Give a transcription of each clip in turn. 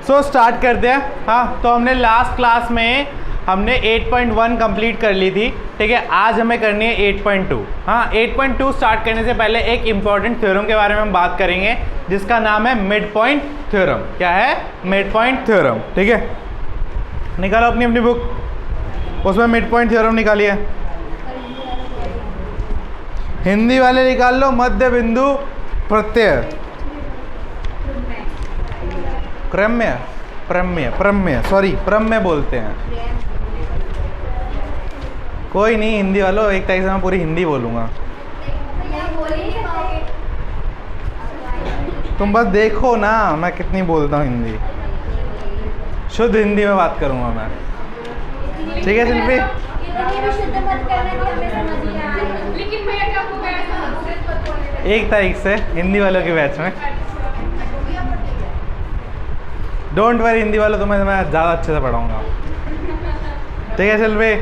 So start करते हैं। हाँ, तो हमने लास्ट क्लास में हमने 8.1 कंप्लीट कर ली थी, ठीक है। आज हमें करनी है 8.2। हाँ, 8.2 स्टार्ट करने से पहले एक इंपॉर्टेंट थ्योरम के बारे में हम बात करेंगे जिसका नाम है मिड पॉइंट थ्योरम। क्या है? मिड पॉइंट थ्योरम, ठीक है। निकालो अपनी अपनी बुक, उसमें मिड पॉइंट थ्योरम निकालिए। हिंदी वाले निकाल लो मध्य बिंदु प्रत्यय। क्रम्य, प्रम्य, प्रम्य, सॉरी प्रम्य बोलते हैं। कोई नहीं, हिंदी वालों, एक तारीख से मैं पूरी हिंदी बोलूँगा। तुम बस देखो ना मैं कितनी बोलता हूँ हिंदी। शुद्ध हिंदी में बात करूँगा मैं, ठीक है शिल्पी? एक तारीख से हिंदी वालों के बैच में। डोंट वरी हिंदी वालों, तुम्हें मैं ज़्यादा अच्छे से पढ़ाऊँगा, ठीक है शिल्पी?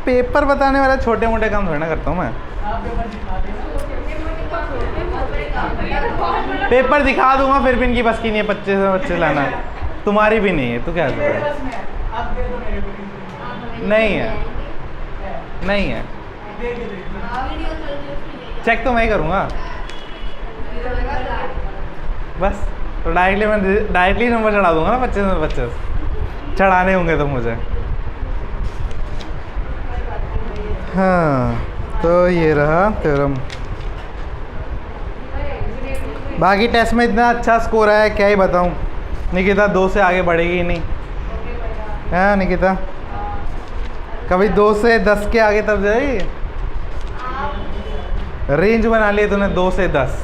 पेपर बताने वाला छोटे मोटे काम थोड़ा ना करता हूँ मैं। पेपर दिखा दूंगा, फिर भी इनकी बस की नहीं है 25 से 25 लाना। तुम्हारी भी नहीं है, तू क्या कर रहा है? नहीं है, नहीं है, चेक तो मैं ही करूँगा बस। तो डायरेक्टली नंबर चढ़ा दूंगा ना 25 में 25 चढ़ाने होंगे तो मुझे। हाँ, तो ये रहा थ्योरम। बाकी टेस्ट में इतना अच्छा स्कोर आया, क्या ही बताऊँ। निकिता 2 से आगे बढ़ेगी ही नहीं। हाँ निकिता, कभी 2 से 10 के आगे तब जाएगी। रेंज बना लिए तूने 2 से 10।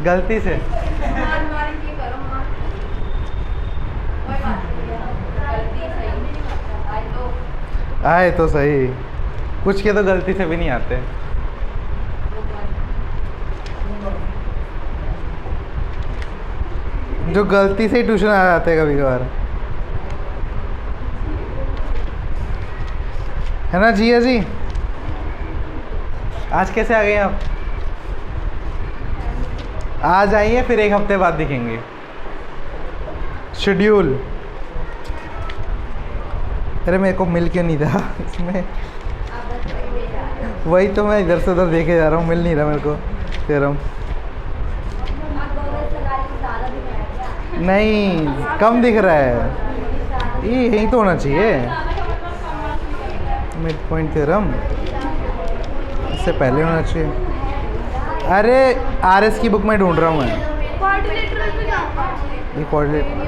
गलती से आए तो सही, कुछ के तो गलती से भी नहीं आते। जो गलती से ही ट्यूशन आ जाते हैं कभी कभार, है ना जिया जी? आज कैसे आ गए आप? आज आइए, फिर एक हफ्ते बाद दिखेंगे। शेड्यूल, अरे मेरे को मिल क्यों नहीं रहा इसमें? वही तो मैं इधर से उधर देखे जा रहा हूँ, मिल नहीं रहा मेरे को थ्योरम। नहीं, कम दिख रहा है, ये यही तो होना चाहिए मिड पॉइंट थ्योरम, इससे पहले होना चाहिए। अरे आरएस की बुक में ढूंढ रहा हूँ मैं। ये कोऑर्डिनेटर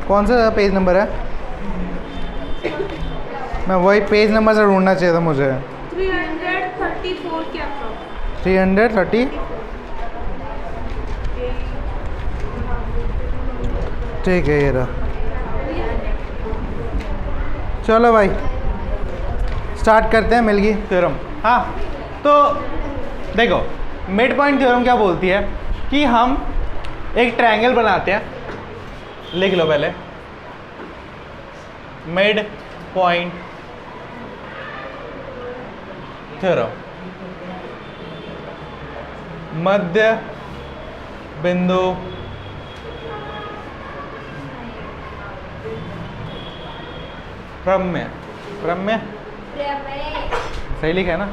कौन सा पेज नंबर है? मैं वही पेज नंबर से ढूंढना चाहिए था मुझे। 334 के अप्रॉक्स। 330, ठीक है ये रहा। चलो भाई स्टार्ट करते हैं मिल गई थ्योरम। हाँ, तो देखो मिड पॉइंट थ्योरम क्या बोलती है कि हम एक ट्रायंगल बनाते हैं। लिख लो पहले, मिड पॉइंट थ्योरम, मध्य बिंदु प्रम्य। प्रम्य सही लिखा है ना?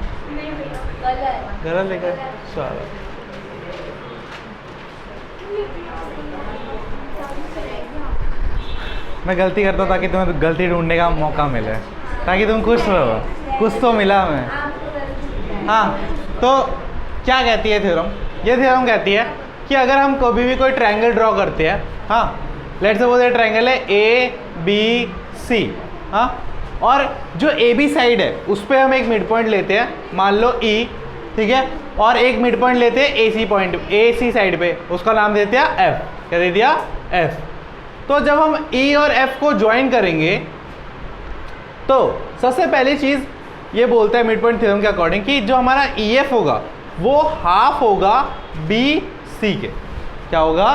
गलत लिखा है, चलो। मैं गलती करता हूँ ताकि तुम्हें गलती ढूंढने का मौका मिले, ताकि तुम खुश रहो। कुछ तो मिला हमें। हाँ, तो क्या कहती है थ्योरम? ये थ्योरम कहती है कि अगर हम कभी भी कोई ट्रायंगल ड्रॉ करते हैं, हाँ, लेट्स सपोज ये ट्रायंगल है ABC, हाँ, और जो AB साइड है उस पर हम एक मिड पॉइंट लेते हैं, मान लो E, ठीक है, और एक मिड पॉइंट लेते हैं AC पॉइंट, AC साइड पे, उसका नाम देते हैं F। क्या दे दिया? F। तो जब हम E और F को ज्वाइन करेंगे तो सबसे पहली चीज़ ये बोलता है मिड पॉइंट थ्योरम के अकॉर्डिंग कि जो हमारा EF होगा वो हाफ होगा BC के। क्या होगा,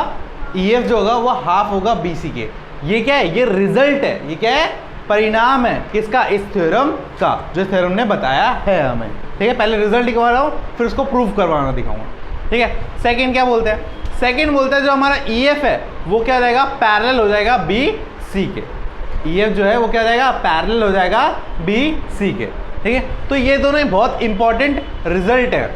EF जो होगा वो हाफ होगा BC के। ये क्या है, ये रिजल्ट है, ये क्या है, परिणाम है किसका, इस थ्योरम का, जो इस थ्योरम ने बताया है हमें। ठीक है, पहले रिजल्ट दिखा रहा हूँ, फिर उसको प्रूव करवाना दिखाऊंगा। ठीक है, सेकंड क्या बोलते हैं, सेकंड बोलते हैं जो हमारा EF है वो क्या हो जाएगा, पैरेलल हो जाएगा BC के। EF जो है वो क्या हो जाएगा, पैरेलल हो जाएगा BC के। ठीक है, तो ये दोनों बहुत इंपॉर्टेंट रिजल्ट है।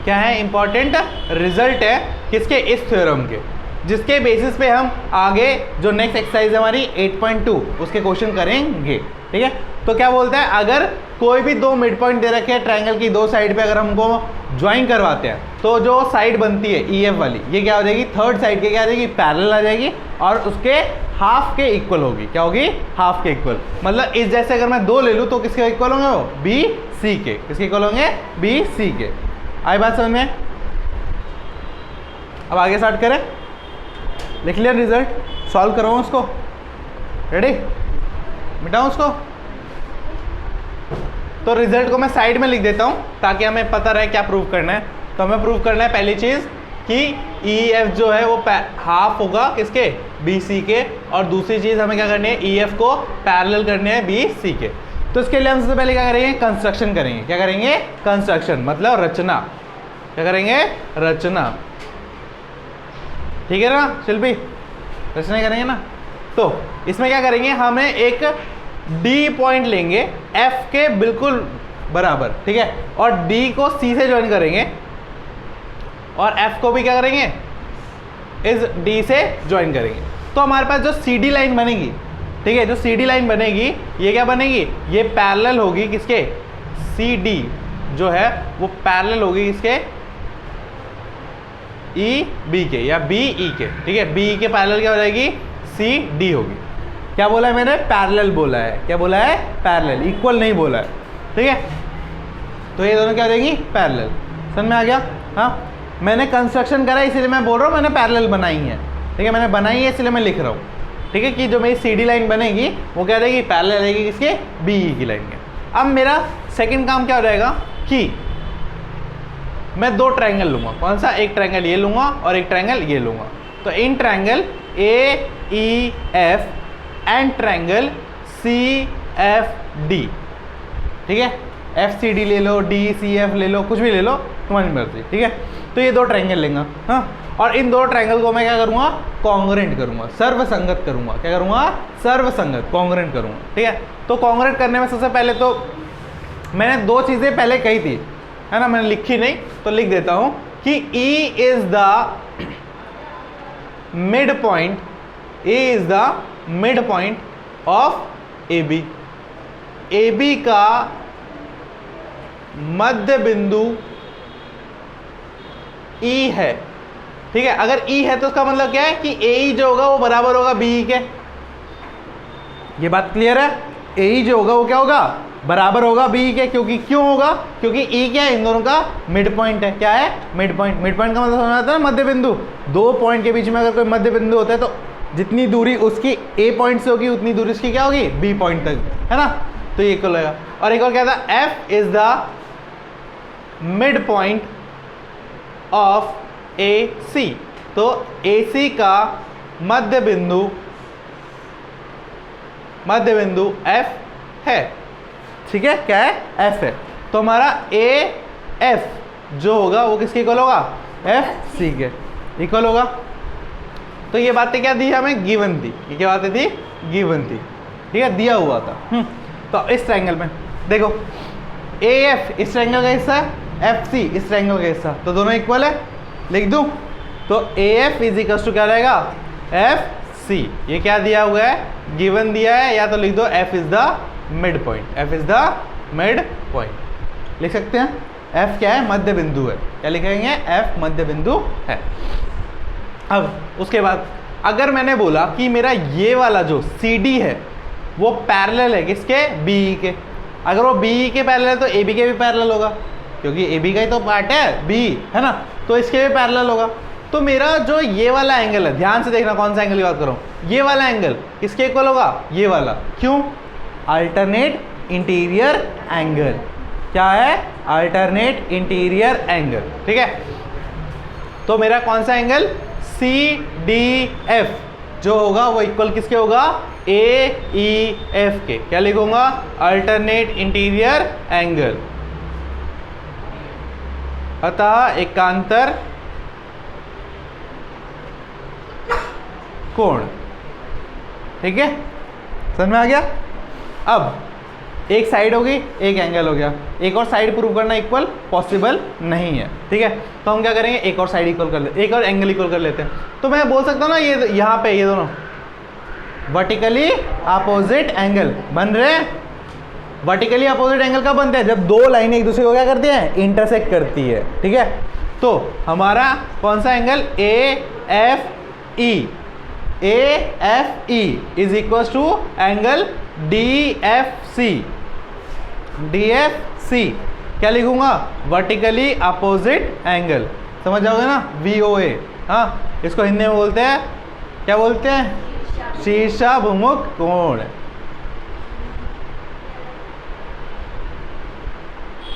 क्या है, इंपॉर्टेंट रिजल्ट है किसके, इस थ्योरम के, जिसके बेसिस पे हम आगे जो नेक्स्ट एक्सरसाइज है हमारी 8.2 उसके क्वेश्चन करेंगे। ठीक है, तो क्या बोलता है, अगर कोई भी दो मिड पॉइंट दे रखे हैं ट्रायंगल की दो साइड पे, अगर हमको ज्वाइन करवाते हैं तो जो साइड बनती है EF वाली, ये क्या हो जाएगी, थर्ड साइड के क्या आ जाएगी, पैरेलल आ जाएगी और उसके हाफ के इक्वल होगी। क्या होगी, हाफ के इक्वल। मतलब इस जैसे अगर मैं दो ले लूँ तो किसके इक्वल होंगे, वो BC के। किसके इक्वल होंगे, BC के। आई बात समझ में। अब आगे स्टार्ट करें, लिख लिया रिजल्ट, सॉल्व करो उसको, रेडी, मिटाऊं उसको। तो रिजल्ट को मैं साइड में लिख देता हूं ताकि हमें पता रहे क्या प्रूव करना है। तो हमें प्रूव करना है पहली चीज कि EF जो है वो हाफ होगा किसके, BC के, और दूसरी चीज हमें क्या करनी है, EF को पैरेलल करने है BC के। तो इसके लिए हम सबसे पहले क्या करेंगे, कंस्ट्रक्शन करेंगे। क्या करेंगे, कंस्ट्रक्शन, मतलब रचना। क्या करेंगे, रचना। ठीक है ना शिल्पी, रचना करेंगे ना। तो इसमें क्या करेंगे, हमें एक D पॉइंट लेंगे F के बिल्कुल बराबर। ठीक है, और D को C से ज्वाइन करेंगे और F को भी क्या करेंगे, इस D से ज्वाइन करेंगे। तो हमारे पास जो CD लाइन बनेगी, ठीक है, जो CD लाइन बनेगी ये क्या बनेगी, ये पैरेलल होगी किसके, CD जो है वो पैरेलल होगी किसके, EB के या BE के। ठीक है, BE के पैरेलल क्या हो जाएगी, CD होगी। क्या बोला है मैंने, पैरेलल बोला है। क्या बोला है, पैरेलल, इक्वल नहीं बोला है। ठीक है, तो ये दोनों क्या हो जाएगी, पैरेलल। समझ में आ गया। हाँ, मैंने कंस्ट्रक्शन करा इसीलिए मैं बोल रहा हूँ, मैंने पैरेलल बनाई है। ठीक है, मैंने बनाई है इसलिए मैं लिख रहा हूँ। ठीक है, कि जो मेरी CD लाइन बनेगी वो क्या रहेगी, पैरेलल रहेगी किसके, BE की लाइन के। अब मेरा सेकंड काम क्या हो जाएगा कि मैं दो ट्रायंगल लूंगा। कौन सा, एक ट्रायंगल ये लूंगा और एक ट्रायंगल ये लूंगा। तो in triangle AEF and triangle CFD। ठीक है, FCD ले लो, DCF ले लो, कुछ भी ले लो, तुम्हारी मर्जी। ठीक है, तो ये दो ट्रायंगल लेंगे। हाँ, और इन दो ट्रायंगल को मैं क्या करूँगा, कॉन्ग्रुएंट करूँगा, सर्वसंगत करूँगा। क्या करूँगा, सर्वसंगत, कॉन्ग्रुएंट करूँगा। ठीक है, तो कॉन्ग्रुएंट करने में सबसे पहले तो मैंने दो चीज़ें पहले कही थी, है ना, मैंने लिखी नहीं तो लिख देता हूँ कि E is the mid point, A is the mid point of AB। AB का मध्य बिंदु E है। ठीक है, अगर E है तो उसका मतलब क्या है कि AE जो होगा वो बराबर होगा BE के। ये बात क्लियर है, AE जो होगा वो क्या होगा, बराबर होगा BE के। क्योंकि क्यों होगा, क्योंकि E क्या है, इन दोनों का मिड पॉइंट है। क्या है, मिड पॉइंट। मिड पॉइंट का मतलब समझ आता है मध्य बिंदु। दो पॉइंट के बीच में अगर कोई मध्य बिंदु होता है तो जितनी दूरी उसकी A पॉइंट से होगी उतनी दूरी उसकी क्या होगी, B पॉइंट तक, है ना। तो ये इक्वल होगा। और एक और क्या था, F is the mid point of AC। तो AC का मध्य बिंदु F है। ठीक है, क्या है, F है। तो हमारा AF जो होगा वो किसके इक्वल होगा, FC के इक्वल होगा। तो ये बातें क्या दी हमें, गिवन थी। ये क्या बातें थी, गिवन थी। ठीक है, दिया हुआ था। तो इस ट्रायंगल में देखो, AF इस ट्रायंगल का हिस्सा है, FC इस ट्रायंगल का हिस्सा, तो दोनों इक्वल है। लिख दूं तो AF इज इक्वल टू क्या रहेगा, FC। ये क्या दिया हुआ है, गिवन दिया है, या तो लिख दो F is the mid point. F is the mid point लिख सकते हैं। F क्या है, मध्य बिंदु है। क्या लिखेंगे, F मध्य बिंदु है। अब उसके बाद अगर मैंने बोला कि मेरा ये वाला जो CD है वो पैरेलल है किसके, BE के। अगर वो BE के पैरेलल है तो AB के भी पैरेलल होगा, क्योंकि AB का ही तो पार्ट है BE, है ना। तो इसके भी पैरेलल होगा। तो मेरा जो ये वाला एंगल है, ध्यान से देखना कौन सा एंगल की बात कर रहा हूँ, ये वाला एंगल किसके इक्वल होगा, ये वाला। क्यों, अल्टरनेट इंटीरियर एंगल। क्या है, अल्टरनेट इंटीरियर एंगल। ठीक है, तो मेरा कौन सा एंगल, CDF जो होगा वो इक्वल किसके होगा, AEF के। क्या लिखूंगा, अल्टरनेट इंटीरियर एंगल, अतः एकांतर कोण। ठीक है, समझ में आ गया। अब एक साइड होगी, एक एंगल हो गया, एक और साइड प्रूव करना इक्वल पॉसिबल नहीं है। ठीक है, तो हम क्या करेंगे, एक और साइड इक्वल कर लेते, एक और एंगल इक्वल कर लेते हैं। तो मैं बोल सकता हूँ ना, ये यहाँ पे ये दोनों वर्टिकली अपोजिट एंगल बन रहे हैं। वर्टिकली अपोजिट एंगल कब बनते हैं, जब दो लाइनें एक दूसरे को क्या करती हैं, इंटरसेक्ट करती है। ठीक है, तो हमारा कौन सा angle, AFE, AFE is equal to angle DFC। DFC क्या लिखूंगा, वर्टिकली अपोजिट एंगल, समझ जाओगे ना, VOA। हाँ, इसको हिंदी में बोलते हैं, क्या बोलते हैं, शीर्षाभिमुख कोण।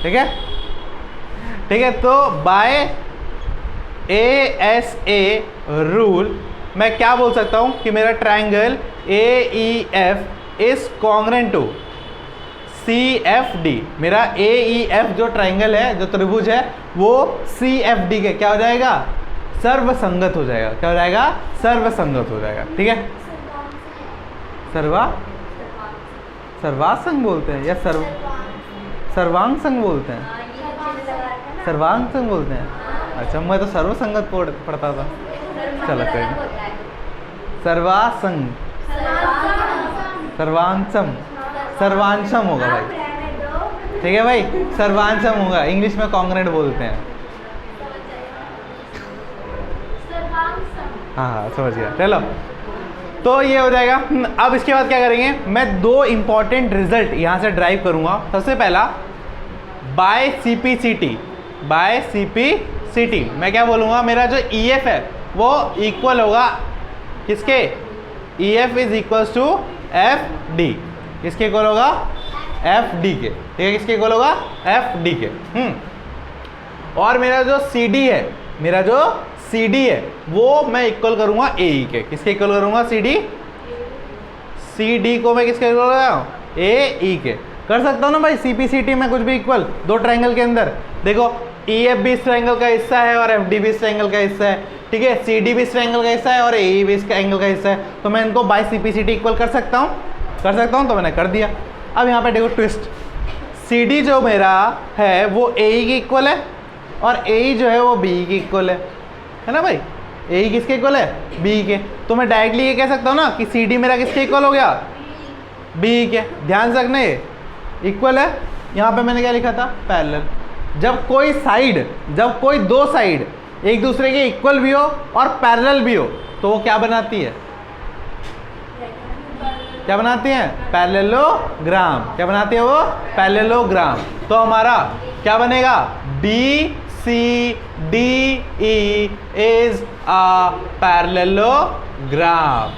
ठीक है, ठीक है। तो बाय ASA रूल मैं क्या बोल सकता हूं कि मेरा triangle AEF is congruent to CFD। मेरा AEF जो ट्रायंगल है, जो त्रिभुज है, वो CFD के क्या हो जाएगा, सर्वसंगत हो जाएगा। क्या हो जाएगा, सर्वसंगत हो जाएगा। ठीक है, सर्वासंग बोलते हैं या सर्वांग संग बोलते हैं, सर्वांग संग बोलते हैं। अच्छा, मैं तो सर्वसंगत पढ़ता था। चलो कोई नहीं, सर्वासंग, सर्वांशम, सर्वांशम होगा भाई। ठीक है भाई, सर्वांशम होगा, इंग्लिश में कॉन्ग्रेंट बोलते हैं। हाँ, समझ गया। चलो, तो ये हो जाएगा। अब इसके बाद क्या करेंगे, मैं दो इंपॉर्टेंट रिजल्ट यहां से ड्राइव करूंगा। सबसे पहला, बाय CPCT मैं क्या बोलूंगा, मेरा जो EF है वो इक्वल होगा किसके, EF is equal to FD। किसके इक्वल होगा, FD के। ठीक है, किसके इक्वल होगा, FD के। और मेरा जो CD है वो मैं इक्वल करूंगा AE के। किसके इक्वल करूंगा, CD को मैं किसके इक्वल करूंगा, AE के। कर सकता हूं ना भाई, CPCT में कुछ भी इक्वल, दो ट्रायंगल के अंदर। देखो, EF भी इस ट्रायंगल का हिस्सा है और FD भी इस ट्रायंगल का हिस्सा है। ठीक है, CD भी इस ट्रायंगल का हिस्सा है और AE भी इस ट्रायंगल का हिस्सा है। तो मैं इनको बाय CPCT इक्वल कर सकता हूं, तो मैंने कर दिया। अब यहाँ पे देखो ट्विस्ट, CD जो मेरा है वो AE की इक्वल है और AE जो है वो BE की इक्वल है ना भाई। AE किसके इक्वल है, BE के। तो मैं डायरेक्टली ये कह सकता हूँ ना कि CD मेरा किसके इक्वल हो गया, BE के। ध्यान से रखना, ये इक्वल है। यहाँ पे मैंने क्या लिखा था, पैरेलल। जब कोई दो साइड एक दूसरे के इक्वल भी हो और पैरेलल भी हो तो वो क्या बनाती है, पैरेललोग्राम। क्या बनाती है वो, पैरेललोग्राम। तो हमारा क्या बनेगा, BCDE इज अ पैरेललोग्राम।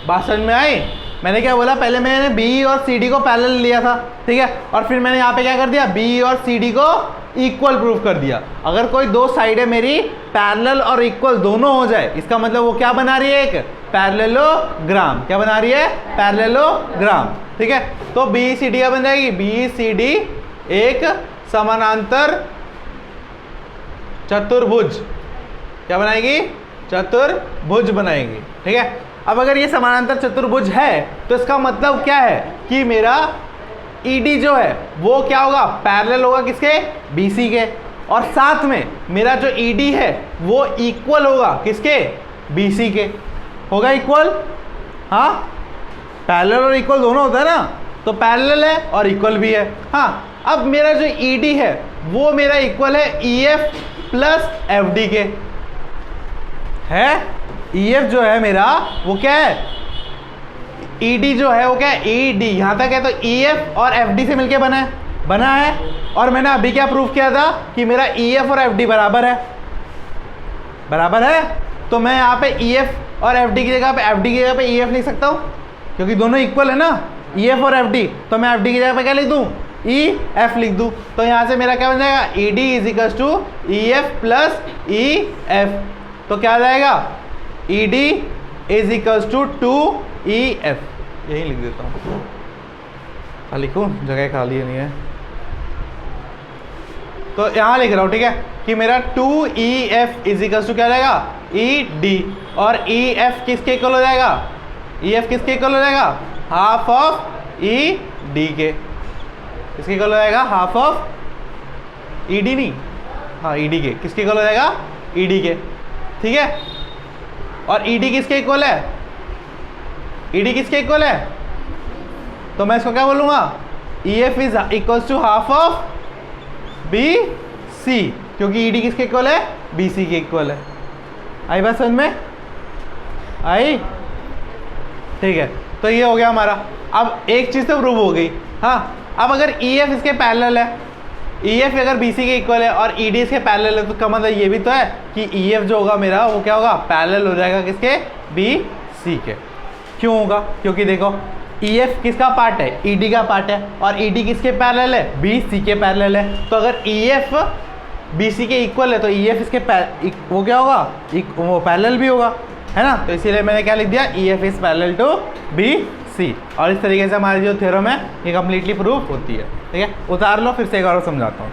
बात समझ में आई। मैंने क्या बोला, पहले मैंने BE और CD को पैरेलल लिया था। ठीक है, और फिर मैंने यहाँ पे क्या कर दिया, BE और CD को इक्वल प्रूफ कर दिया। अगर कोई दो साइड है मेरी पैरेलल और इक्वल दोनों हो जाए, इसका मतलब वो क्या बना रही है, एक पैरेललोग्राम। क्या बना रही है, पैरेललोग्राम। ठीक है, तो BCD क्या बन जाएगी, BCD एक समानांतर चतुर्भुज। क्या बनाएगी, चतुर्भुज बनाएगी। ठीक है, अब अगर ये समानांतर चतुर्भुज है तो इसका मतलब क्या है कि मेरा ED जो है वो क्या होगा, पैरेलल होगा किसके, BC के। और साथ में मेरा जो ED है वो इक्वल होगा किसके, BC के। होगा इक्वल, हाँ, पैरेलल और इक्वल दोनों होता है ना, तो पैरेलल है और इक्वल भी है। हाँ, अब मेरा जो ED है वो मेरा इक्वल है EF प्लस FD के। है, EF जो है मेरा वो क्या है, ED जो है वो क्या है, ED यहां तक है तो EF और FD से मिलके बना है। और मैंने अभी क्या प्रूफ किया था कि मेरा EF और FD बराबर है। तो मैं यहाँ पे EF और FD की जगह पे EF लिख सकता हूँ, क्योंकि दोनों इक्वल है ना, EF और FD। तो मैं FD की जगह पे क्या लिख दूँ, EF लिख दूँ। तो यहाँ से मेरा क्या बन जाएगा, ED is equal to EF plus EF। तो क्या आ जाएगा, E D is equals to 2EF, यही लिख देता हूँ, लिखूँ, जगह खाली नहीं है, तो यहाँ लिख रहा हूँ, ठीक है, कि मेरा 2EF इज इक्वल्स टू क्या रहेगा, ED, और EF किसके इक्वल हो जाएगा, EF किसके इक्वल हो जाएगा, हाफ ऑफ ED के, किसके इक्वल हो जाएगा, हाफ ऑफ ED नहीं, हाँ ED के, किसके इक्वल हो जाएगा, ED के, ठीक है। और ED किसके इक्वल है, ED किसके इक्वल है, तो मैं इसको क्या बोलूँगा, EF is equals to half of BC, क्योंकि ED किसके इक्वल है, BC के इक्वल है। आई बात समझ में आई, ठीक है, तो ये हो गया हमारा। अब एक चीज़ तो प्रूव हो गई, हाँ, अब अगर EF इसके पैरेलल है, EF अगर BC के इक्वल है और ED इसके पैरेलल है, तो का मतलब ये भी तो है कि EF जो होगा मेरा वो क्या होगा, पैरेलल हो जाएगा किसके, BC के। क्यों होगा, क्योंकि देखो EF किसका पार्ट है, ED का पार्ट है, और ED किसके पैरेलल है, BC के पैरेलल है। तो अगर EF BC के इक्वल है तो EF इसके वो क्या होगा, वो पैरेलल भी होगा, है ना। तो इसीलिए मैंने क्या लिख दिया, EF is parallel to BC, और इस तरीके से हमारी जो थ्योरम है ये कम्प्लीटली प्रूफ होती है, ठीक है। उतार लो, फिर से एक और समझाता हूँ।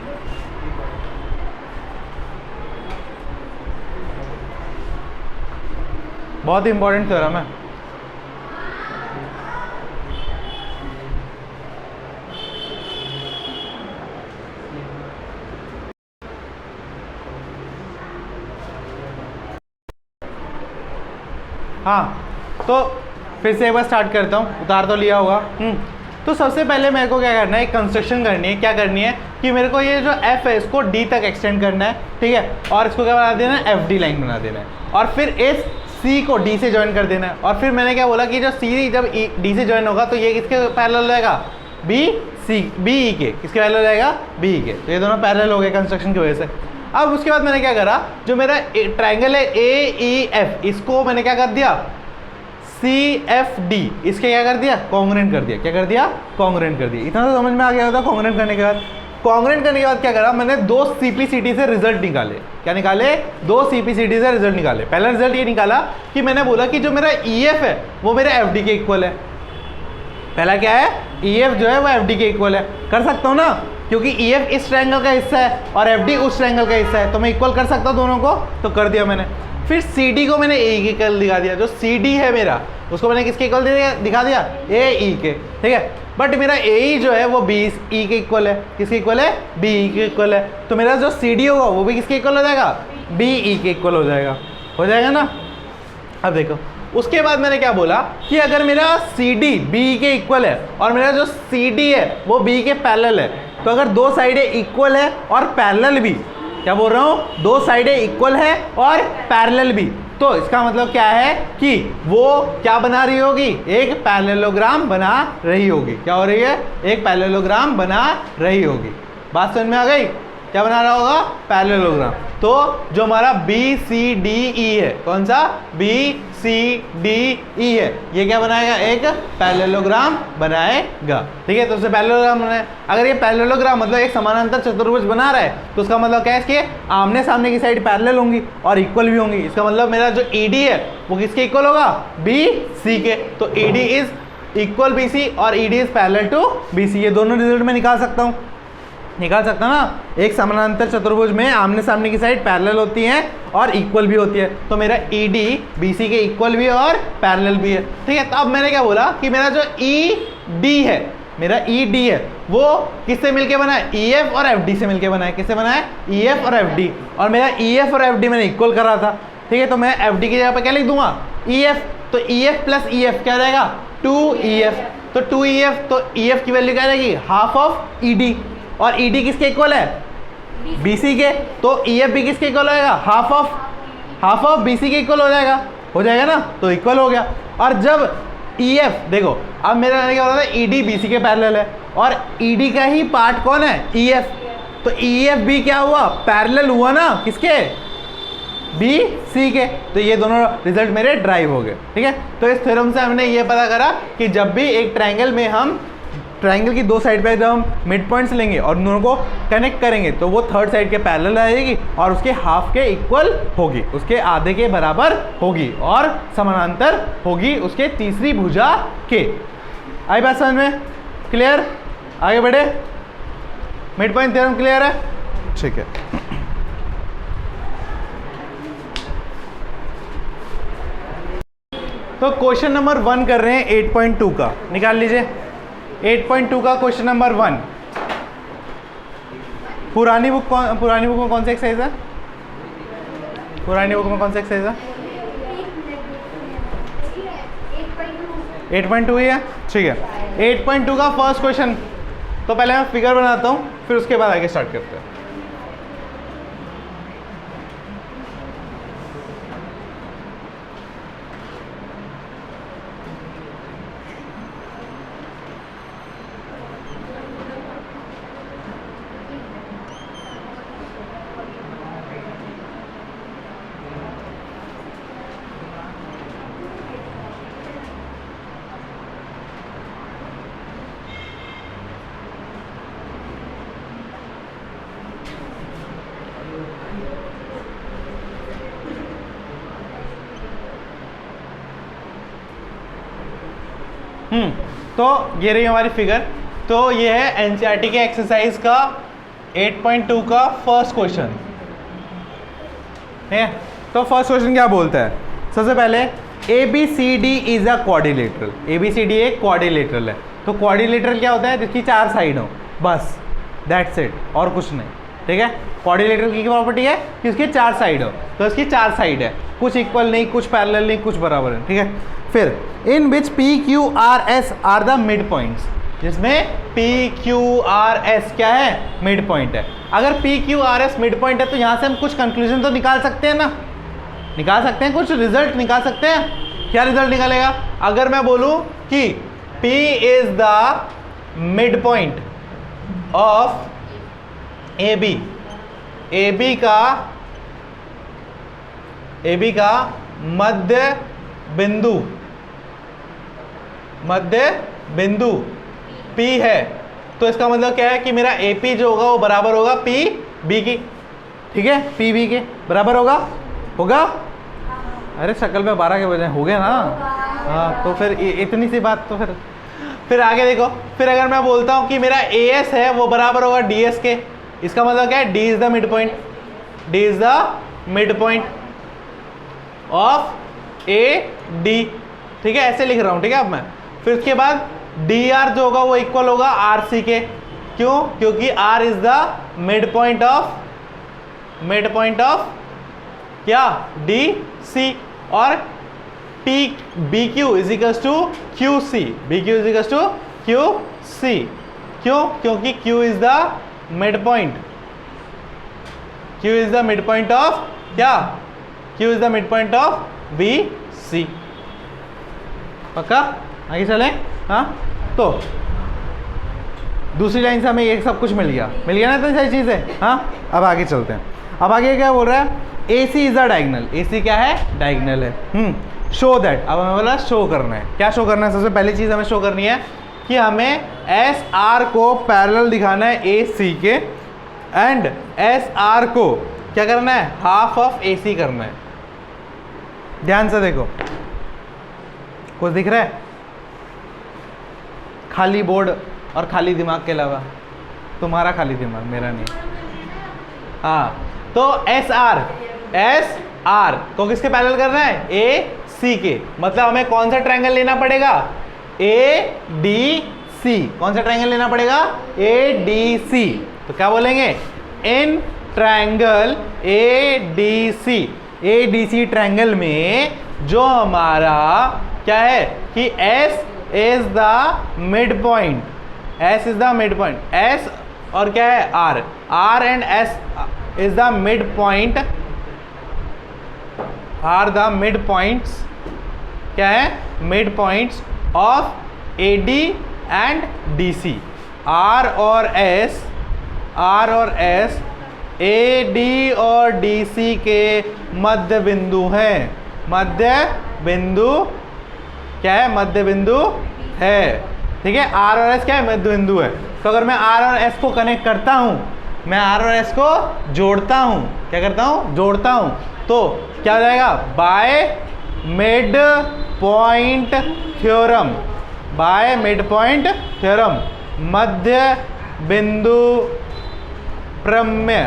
बहुत इंपॉर्टेंट थ्योरम है। हाँ, तो फिर से एक बार स्टार्ट करता हूँ, उतार तो लिया होगा। तो सबसे पहले मेरे को क्या करना है, एक कंस्ट्रक्शन करनी है। क्या करनी है कि मेरे को ये जो F है इसको D तक एक्सटेंड करना है, ठीक है, और इसको क्या बना देना है, FD लाइन बना देना है, और फिर इस C को D से ज्वाइन कर देना है। और फिर मैंने क्या बोला कि जो C जब D से ज्वाइन होगा तो ये किसके पैरेलल रहेगा, BE के, किसके पैरेलल रहेगा, BE के। तो ये दोनों पैरेलल हो गए कंस्ट्रक्शन की वजह से। अब उसके बाद मैंने क्या करा, जो मेरा ट्राइंगल है AEF, इसको मैंने क्या कर दिया, CFD, इसके क्या कर दिया, कॉन्ग्रुएंट कर दिया। क्या कर दिया, कॉन्ग्रुएंट कर दिया। इतना तो समझ में आ गया होता। कॉन्ग्रुएंट करने के बाद, कॉन्ग्रुएंट करने के बाद क्या करा, मैंने 2 CPCT से रिजल्ट निकाले। क्या निकाले, 2 CPCT से रिजल्ट निकाले। पहला रिजल्ट ये निकाला कि मैंने बोला कि जो मेरा EF है वो मेरे FD के इक्वल है। पहला क्या है, EF जो है वो FD के इक्वल है। कर सकता हूँ ना, क्योंकि EF इस ट्रायंगल का हिस्सा है और FD उस ट्रायंगल का हिस्सा है, तो मैं इक्वल कर सकता हूँ दोनों को, तो कर दिया मैंने। फिर CD को मैंने AE के इक्वल दिखा दिया। जो CD है मेरा उसको मैंने किसके इक्वल दिखा दिया, AE के, ठीक है। बट मेरा AE जो है वो BE के इक्वल है। किसके इक्वल है, BE के इक्वल है। तो मेरा जो CD होगा वो भी किसके इक्वल हो जाएगा, BE के इक्वल हो जाएगा ना। अब देखो, उसके बाद मैंने क्या बोला कि अगर मेरा CD BE के इक्वल है और मेरा जो CD है वो BE के पैरेलल है, तो अगर दो साइडें इक्वल है और पैरेलल भी, क्या बोल रहा हूँ, दो साइडें इक्वल है और पैरेलल भी, तो इसका मतलब क्या है कि वो क्या बना रही होगी, एक पैरेललोग्राम बना रही होगी। क्या हो रही है, एक पैरेललोग्राम बना रही होगी। बात समझ में आ गई, क्या बना रहा होगा, पैरेललोग्राम। तो जो हमारा BCDE है, कौन सा, BCDE है, ये क्या बनाएगा, एक पैरेललोग्राम बनाएगा, ठीक है। तो उससे पैरेललोग्राम बनाए। अगर ये पैरेललोग्राम मतलब एक समानांतर चतुर्भुज बना रहा है, तो उसका मतलब क्या है, इसके आमने सामने की साइड पैरेलल होंगी और इक्वल भी होंगी। इसका मतलब मेरा जो ED है वो किसके इक्वल होगा, BC के। तो ED इज इक्वल BC और ED is parallel to BC। ये दोनों रिजल्ट में निकाल सकता ना। एक समानांतर चतुर्भुज में आमने सामने की साइड पैरेलल होती हैं और इक्वल भी होती है। तो मेरा ED BC के इक्वल भी है और पैरेलल भी है, ठीक है। तो अब मैंने क्या बोला कि मेरा जो ED है, मेरा ED है वो किससे मिलके बना है, EF और FD से मिलके बना है। किससे बना है, EF और FD। और मेरा EF और FD मैंने इक्वल करा था, ठीक है। तो मैं FD की जगह पे क्या लिख दूंगा, EF। तो EF प्लस EF क्या रहेगा, 2EF। तो 2EF, तो EF की वैल्यू क्या रहेगी, हाफ ऑफ ED। और ED किसके इक्वल है, BC के। तो EF भी किसके इक्वल होगा, हाफ ऑफ BC के इक्वल हो जाएगा ना। तो इक्वल हो गया। और जब EF देखो, अब मेरा क्या हो रहा है, ED BC के पैरेलल है और ED का ही पार्ट कौन है, EF। तो EF भी क्या हुआ, पैरेलल हुआ ना, किसके, BC के। तो ये दोनों रिजल्ट मेरे ड्राइव हो गए, ठीक है। तो इस थ्योरम से हमने ये पता करा कि जब भी एक ट्रायंगल में हम ट्राइंगल की दो साइड पे जब हम मिड पॉइंट्स लेंगे और दोनों को कनेक्ट करेंगे तो वो थर्ड साइड के पैरेलल आएगी और उसके हाफ के इक्वल होगी, उसके आधे के बराबर होगी और समानांतर होगी उसके तीसरी भुजा के। आई बात समझ में? क्लियर? आगे बढ़े। मिड पॉइंट थ्योरम क्लियर है? ठीक है। तो क्वेश्चन नंबर 1 कर रहे हैं 8.2 का, निकाल लीजिए। 8.2 का क्वेश्चन नंबर 1। पुरानी बुक में कौन सा एक्सरसाइज है? पुरानी बुक में कौन सा एक्सरसाइज है? 8.2 ही है, ठीक है। 8.2 का फर्स्ट क्वेश्चन। तो पहले मैं फिगर बनाता हूँ, फिर उसके बाद आगे स्टार्ट करते हैं। तो ये रही हमारी फिगर। तो ये है एनसीईआरटी के एक्सरसाइज का 8.2 का फर्स्ट क्वेश्चन है। तो फर्स्ट क्वेश्चन क्या बोलता है? सबसे पहले ABCD is a quadrilateral. ABCD एक क्वाड्रिलेटरल है। तो क्वाड्रिलेटरल क्या होता है? जिसकी चार साइड हो, बस दैट्स इट, और कुछ नहीं, ठीक है। क्वाड्रिलेटरल की प्रॉपर्टी है कि उसकी चार साइड हो, तो इसकी चार साइड है, कुछ इक्वल नहीं, कुछ पैरेलल नहीं, कुछ बराबर है, ठीक है। फिर in which PQRS are the mid points, जिसमें PQRS क्या है? मिड पॉइंट है। अगर PQRS मिड पॉइंट है तो यहाँ से हम कुछ कंक्लूजन तो निकाल सकते हैं ना, निकाल सकते हैं, कुछ रिजल्ट निकाल सकते हैं। क्या रिजल्ट निकालेगा? अगर मैं बोलूं कि P is the mid point of AB, AB का मध्य बिंदु P है, तो इसका मतलब क्या है कि मेरा AP जो होगा वो बराबर होगा PB की, ठीक है। PB के बराबर होगा। अरे शक्ल पे 12 के बजाय हो गया ना। हाँ, तो फिर इतनी सी बात। तो फिर आगे देखो। फिर अगर मैं बोलता हूँ कि मेरा AS है वो बराबर होगा DS के, इसका मतलब क्या है? D is the mid point, D is the mid point of AD, ठीक है। ऐसे लिख रहा हूँ, ठीक है। अब मैं फिर उसके बाद DR जो होगा वो इक्वल होगा RC के। क्यों? क्योंकि R is the mid point of क्या? DC। और BQ is equals to QC, BQ is equals to QC। क्यों? क्योंकि Q is the mid point, Q is the mid point of क्या? Q is the mid point of BC। पक्का? आगे चलें। हाँ, तो दूसरी लाइन से हमें ये सब कुछ मिल गया ना, इतनी सारी चीजें। हाँ, अब आगे चलते हैं। अब आगे क्या बोल रहा है? AC is the diagonal. AC क्या है? डायगोनल है। शो दैट, अब हमें बोला शो करना है। क्या शो करना है? सबसे पहली चीज हमें शो करनी है कि हमें SR को पैरेलल दिखाना है AC के, एंड SR को क्या करना है? हाफ ऑफ AC करना है। ध्यान से देखो, कुछ दिख रहा है? खाली बोर्ड और खाली दिमाग के अलावा, तुम्हारा खाली दिमाग, मेरा नहीं। हाँ, तो SR को किसके पैरेलल करना है? AC के। मतलब हमें कौन सा ट्रायंगल लेना पड़ेगा? ADC। कौन सा ट्रायंगल लेना पड़ेगा? ADC। तो क्या बोलेंगे? इन ट्रायंगल ADC ट्रायंगल में जो हमारा क्या है कि S is the mid point, S is the mid point, S और क्या है? R and S is the mid point, are the mid points, क्या है? Mid points of AD and DC। R और S AD और DC के मध्य बिंदु हैं। मध्य बिंदु क्या है? मध्य बिंदु है, ठीक है, आर और एस क्या है, मध्य बिंदु है। तो अगर मैं आर और एस को कनेक्ट करता हूँ, मैं आर और एस को जोड़ता हूँ, क्या करता हूँ, जोड़ता हूँ, तो क्या हो जाएगा, by mid point theorem, by mid point theorem, मध्य बिंदु प्रमेय,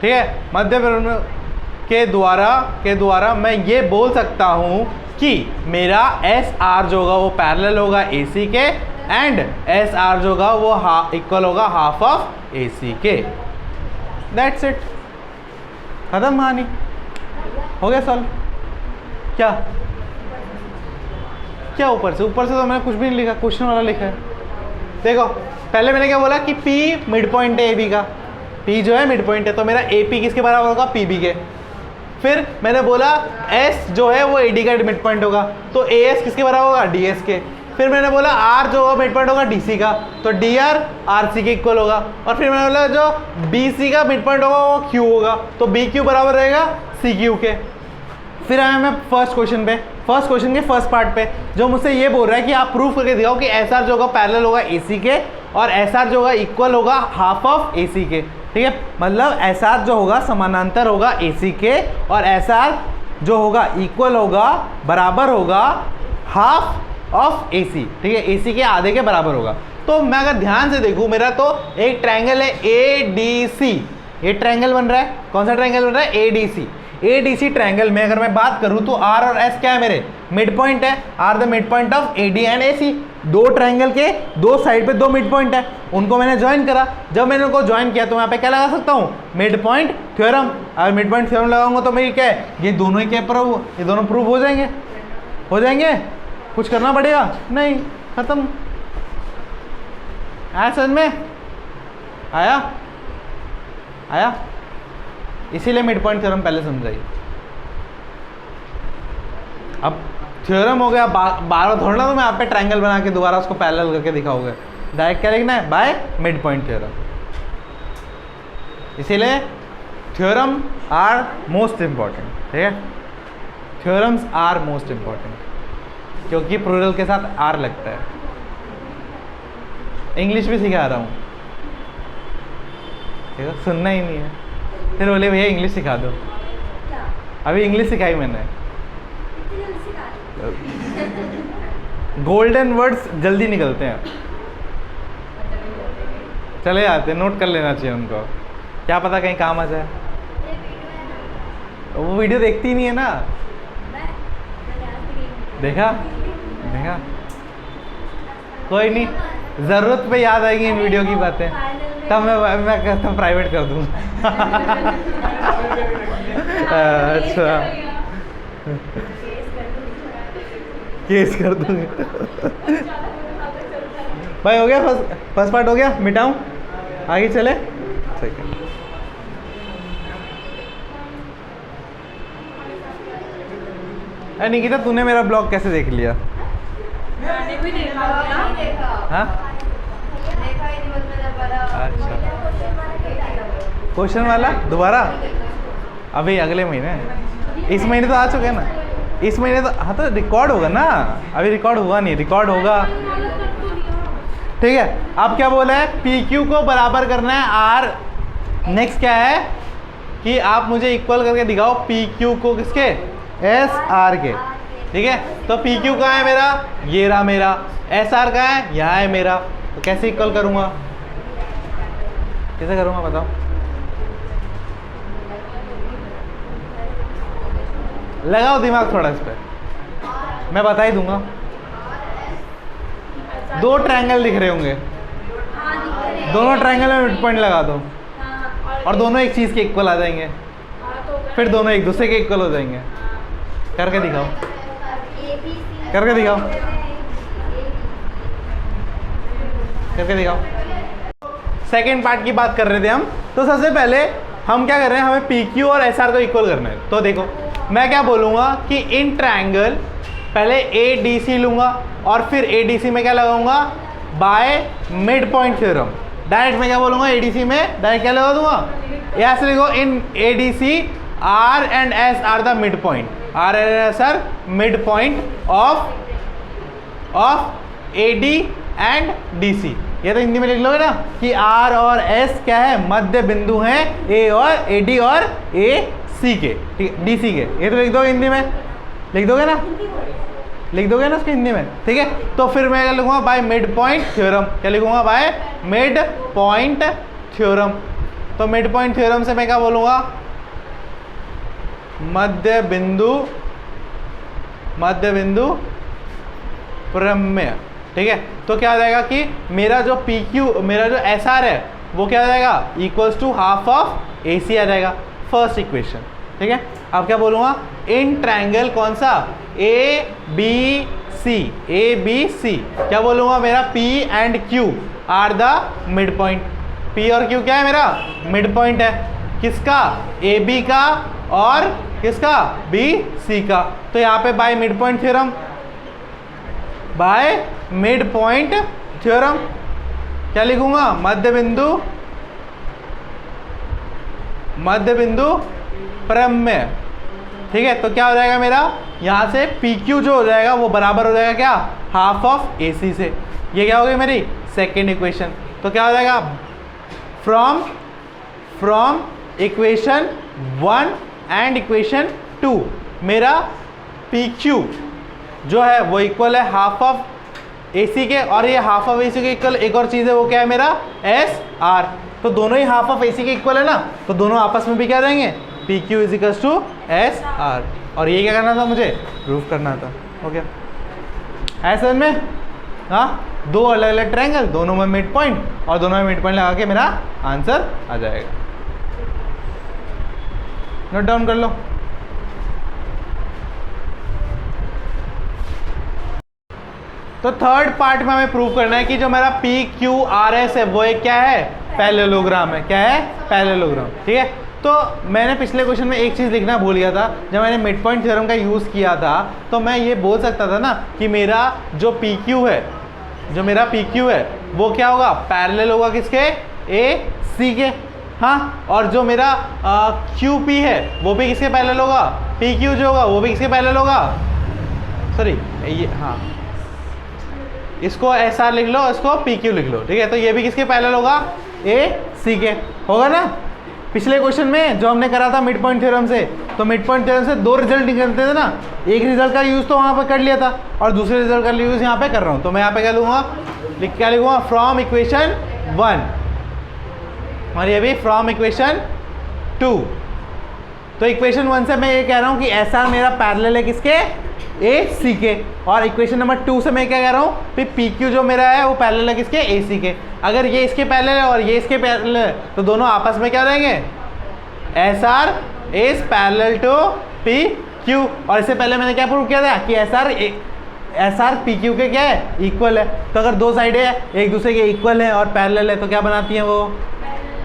ठीक है, मध्य बिंदु के द्वारा मैं ये बोल सकता हूँ कि मेरा एस आर जो होगा वो पैरेलल होगा ए सी के, एंड एस आर जो होगा वो इक्वल होगा हाफ ऑफ ए सी के। दैट्स इट, खत्म कहानी, हो गया सॉल्व। क्या क्या ऊपर से तो मैंने कुछ भी नहीं लिखा, क्वेश्चन वाला लिखा है। देखो पहले मैंने क्या बोला कि P मिड पॉइंट है ए बी का, P जो है मिड पॉइंट है, तो मेरा ए पी किसके बराबर होगा, पी बी के। फिर मैंने बोला S जो है वो ए डी का मिड पॉइंट होगा, तो ए एस किसके बराबर होगा, डी एस के। फिर मैंने बोला R जो मिड पॉइंट होगा डी सी का, तो डी आर आर सी के इक्वल होगा। और फिर मैंने बोला जो बी सी का मिड पॉइंट होगा वो Q होगा, तो बी क्यू बराबर रहेगा सी क्यू के। फिर आया मैं फर्स्ट क्वेश्चन पे, फर्स्ट क्वेश्चन के फर्स्ट पार्ट पे, जो मुझसे ये बोल रहा है कि आप प्रूफ करके दिखाओ कि एस आर जो होगा पैरेलल होगा ए सी के, और एस आर जो होगा इक्वल होगा हाफ ऑफ ए सी के। ठीक है, मतलब एस आर जो होगा समानांतर होगा ए सी के, और एस आर जो होगा इक्वल होगा, बराबर होगा हाफ ऑफ ए सी। ठीक है, ए सी के आधे के बराबर होगा। तो मैं अगर ध्यान से देखूं, मेरा तो एक ट्रायंगल है ए डी सी, ये ट्रायंगल बन रहा है, कौन सा ट्रायंगल बन रहा है, A D C. A D C triangle में अगर मैं बात करूं तो आर और एस क्या है, मेरे मिड पॉइंट है, are the mid point of A D and A C. दो ट्रायंगल के दो साइड पे दो मिड पॉइंट है, उनको मैंने ज्वाइन करा। जब मैंने उनको ज्वाइन किया तो यहाँ पे क्या लगा सकता हूँ, मिड पॉइंट थ्योरम। अगर मिड पॉइंट थ्योरम लगाऊंगा तो मेरी क्या है, ये दोनों ही क्या प्रूव, ये दोनों प्रूव हो जाएंगे, हो जाएंगे। कुछ करना पड़ेगा नहीं, खत्म। आया समझ में, आया। इसीलिए मिड पॉइंट थ्योरम पहले समझाइए। अब थ्योरम हो गया, बार थोड़ा ना तो मैं आप पे ट्रायंगल बना के दोबारा उसको पैरेलल करके दिखाओगे, डायरेक्ट क्या लिखना है, बाय मिड पॉइंट थ्योरम। इसीलिए थ्योरम आर मोस्ट इंपॉर्टेंट। ठीक है, थ्योरम्स आर मोस्ट इंपॉर्टेंट, क्योंकि प्लूरल के साथ आर लगता है। इंग्लिश भी सिखा रहा हूँ, ठीक है, सुनना ही नहीं है, फिर बोले भैया इंग्लिश सिखा दो। अभी इंग्लिश सिखाई मैंने। गोल्डन वर्ड्स जल्दी निकलते हैं, चले जाते हैं, नोट कर लेना चाहिए उनको, क्या पता कहीं काम आ जाए। वो वीडियो देखती ही नहीं है ना, देखा कोई नहीं, ज़रूरत पे याद आएगी इन वीडियो की बातें, तब मैं कहता हूँ प्राइवेट कर दूँ। अच्छा, केस कर दूँगी। भाई हो गया, फर्स्ट पार्ट हो गया, मिटाऊँ, आगे चले। ठीक है, अरे निकिता तूने मेरा ब्लॉग कैसे देख लिया? मैंने भी देखा। हाँ, अच्छा, क्वेश्चन वाला दोबारा अभी अगले महीने, इस महीने तो आ चुके हैं ना, इस महीने तो, हाँ तो रिकॉर्ड होगा ना, अभी रिकॉर्ड हुआ नहीं, रिकॉर्ड होगा। ठीक है, अब क्या बोला है, पी क्यू को बराबर करना है आर। नेक्स्ट क्या है कि आप मुझे इक्वल करके दिखाओ पी क्यू को, किसके, एस आर के। ठीक है, तो पी क्यू कहाँ है मेरा, ये रहा मेरा, एस आर कहाँ है, यहाँ है मेरा। तो कैसे इक्वल करूँगा, कैसे करूँगा बताओ? लगाओ दिमाग थोड़ा इस पर, मैं बता ही दूंगा। दो ट्रायंगल दिख रहे होंगे, दोनों ट्रायंगल में मिड पॉइंट लगा दो, और दोनों एक चीज़ के इक्वल आ जाएंगे, फिर दोनों एक दूसरे के इक्वल हो जाएंगे। करके दिखाओ, करके दिखाओ, करके दिखाओ। सेकेंड पार्ट की बात कर रहे थे हम, तो सबसे पहले हम क्या कर रहे हैं, हमें पी क्यू और एस आर को इक्वल करना है। तो देखो मैं क्या बोलूँगा कि इन ट्रायंगल पहले ए डी सी लूँगा, और फिर ए डी सी में क्या लगाऊंगा, bye mid point theorem. Direct मैं क्या बोलूँगा, ए डी सी में डायरेक्ट क्या लगा दूंगा, यहाँ से लिखो, in A D C R and S are the mid point, R and S are mid point of A D and D C. ये तो हिंदी में लिख लोगे ना कि आर और एस क्या है, मध्य बिंदु हैं ए और ए डी और ए सी के, ठीक है, डी सी के। ये तो लिख दोगे हिंदी में, लिख दोगे ना, लिख दोगे ना उसको हिंदी में, ठीक है। तो फिर मैं क्या लिखूंगा, बाय मिड पॉइंट थ्योरम। क्या लिखूंगा, बाय मिड पॉइंट थ्योरम। तो मिड पॉइंट थ्योरम से मैं क्या बोलूंगा, मध्य बिंदु प्रमेय, ठीक है। तो क्या आ जाएगा कि मेरा जो पी क्यू, मेरा जो एस आर है वो क्या आ जाएगा, इक्वल्स टू हाफ ऑफ ए सी आ जाएगा, फर्स्ट इक्वेशन, ठीक है। अब क्या बोलूंगा, इन ट्रायंगल कौन सा, A B C, A B C, क्या बोलूंगा, मेरा P and Q R the mid point. P और क्यू क्या है, मेरा मिड पॉइंट है, किसका, ए बी का और किसका, बी सी का। तो यहाँ पे bye mid point theorem, by mid point theorem क्या लिखूंगा, मध्य बिंदु प्रमेय, ठीक है। तो क्या हो जाएगा मेरा, यहाँ से पी क्यू जो हो जाएगा वो बराबर हो जाएगा क्या, हाफ ऑफ ए सी से। ये क्या हो गई मेरी सेकेंड इक्वेशन। तो क्या हो जाएगा, फ्रॉम इक्वेशन 1 एंड इक्वेशन 2 मेरा पी क्यू जो है वो इक्वल है हाफ ऑफ ए सी के, और ये हाफ ऑफ ए सी के इक्वल एक और चीज़ है, वो क्या है मेरा, एस आर। तो दोनों ही हाफ ऑफ ए सी के इक्वल है ना, तो दोनों आपस में भी क्या रहेंगे, P Q is equals to S R. और ये क्या करना था, मुझे प्रूव करना था, ओके। ऐसे में हाँ, दो अलग अलग ट्रायंगल, दोनों में मिड पॉइंट, और दोनों में मिड पॉइंट लगा के मेरा आंसर आ जाएगा। नोट डाउन कर लो। तो थर्ड पार्ट में हमें प्रूव करना है कि जो मेरा पी क्यू आर एस है वो एक क्या है, पैरेललोग्राम है। क्या है, पैरेललोग्राम, ठीक है। तो मैंने पिछले क्वेश्चन में एक चीज़ लिखना भूल गया था, जब मैंने मिड पॉइंट थ्योरम का यूज़ किया था तो मैं ये बोल सकता था ना कि मेरा जो पी क्यू है, जो मेरा पी क्यू है वो क्या होगा, पैरेलल होगा किसके, ए सी के, हाँ। और जो मेरा क्यू पी है वो भी किसके पैरेलल होगा, पी क्यू जो होगा वो भी किसके पैरेलल होगा, सॉरी ये, हाँ, इसको एस आर लिख लो, इसको पी क्यू लिख लो, ठीक है। तो ये भी किसके पैरेलल होगा, ए सी के होगा ना। पिछले क्वेश्चन में जो हमने करा था मिड पॉइंट थ्योरम से, तो मिड पॉइंट थ्योरम से दो रिजल्ट निकलते थे ना, एक रिजल्ट का यूज़ तो वहाँ पर कर लिया था और दूसरे रिजल्ट का यूज़ यहाँ पे कर रहा हूँ। तो मैं यहाँ पे क्या लूँगा, क्या लिखूँगा, फ्रॉम इक्वेशन 1, और ये भी फ्रॉम इक्वेशन 2। तो इक्वेशन 1 से मैं ये कह रहा हूँ कि एस आर मेरा पैरेलल है किसके, ए सी के, और इक्वेशन नंबर 2 से मैं क्या कह रहा हूँ, फिर पी क्यू जो मेरा है वो पैरेलल है किसके, ए सी के। अगर ये इसके पैरेलल है और ये इसके पैरेलल है तो दोनों आपस में क्या रहेंगे, S R is parallel to P Q. और इससे पहले मैंने क्या प्रूव किया था कि एस आर पी क्यू के क्या है, इक्वल है। तो अगर दो साइडें एक दूसरे के इक्वल है और पैरेलल है तो क्या बनाती हैं वो,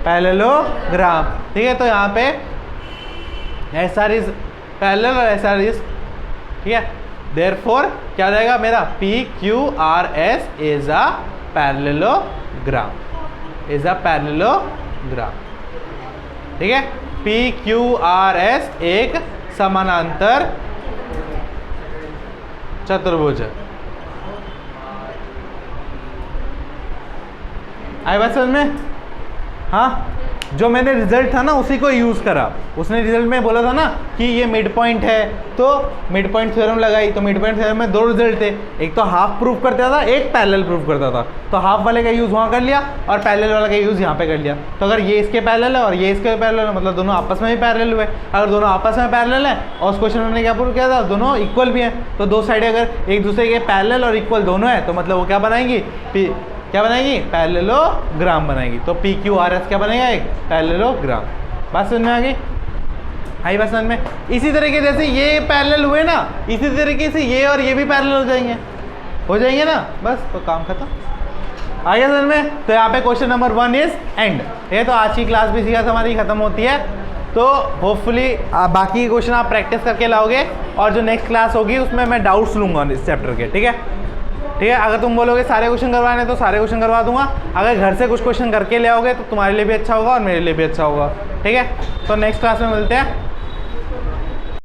पैरेललोग्राम, ठीक है। तो यहाँ पे एस आर इज पैरेलल और एस आर इज, ठीक है। देयरफॉर क्या हो जाएगा मेरा, P Q R S is a parallelogram, is a parallelogram, ठीक है। पी क्यू आर एस एक समानांतर चतुर्भुज। आई बात समझ में, हाँ। जो मैंने रिजल्ट था ना उसी को यूज़ करा, उसने रिजल्ट में बोला था ना कि ये मिड पॉइंट है, तो मिड पॉइंट थ्योरम लगाई। तो मिड पॉइंट थ्योरम में दो रिजल्ट थे, एक तो हाफ प्रूव करता था, एक पैरेलल प्रूव करता था। तो हाफ वाले का यूज़ वहाँ कर लिया और पैरेलल वाले का यूज़ यहाँ पे कर लिया। तो अगर ये इसके पैरेलल है और ये इसके पैरेलल है, मतलब दोनों आपस में भी पैरेलल हुए। अगर दोनों आपस में पैरेलल है और उस क्वेश्चन में मैंने क्या प्रूव किया था, दोनों इक्वल भी हैं, तो दो साइडें अगर एक दूसरे के पैरेलल और इक्वल दोनों है तो मतलब वो क्या बनाएंगी, क्या बनाएगी, पैरेललोग्राम बनाएगी। तो पी क्यू आर एस क्या बनेगा, एक पैरेललोग्राम। बात समझ में आ गई, आई बात समझ में। इसी तरीके जैसे ये पैरेलल हुए ना, इसी तरीके से ये और ये भी पैरेलल हो जाएंगे ना, बस तो काम खत्म। आ गया समझ में। तो यहाँ पे क्वेश्चन नंबर 1 इज एंड। ये तो आज की क्लास भी सीखा हमारी खत्म होती है। तो होपफुली बाकी क्वेश्चन आप प्रैक्टिस करके लाओगे और जो नेक्स्ट क्लास होगी उसमें मैं डाउट्स लूँगा इस चैप्टर के, ठीक है। ठीक है, अगर तुम बोलोगे सारे क्वेश्चन करवाने तो सारे क्वेश्चन करवा दूंगा। अगर घर से कुछ क्वेश्चन करके ले आओगे तो तुम्हारे लिए भी अच्छा होगा और मेरे लिए भी अच्छा होगा, ठीक है। तो नेक्स्ट क्लास में मिलते हैं।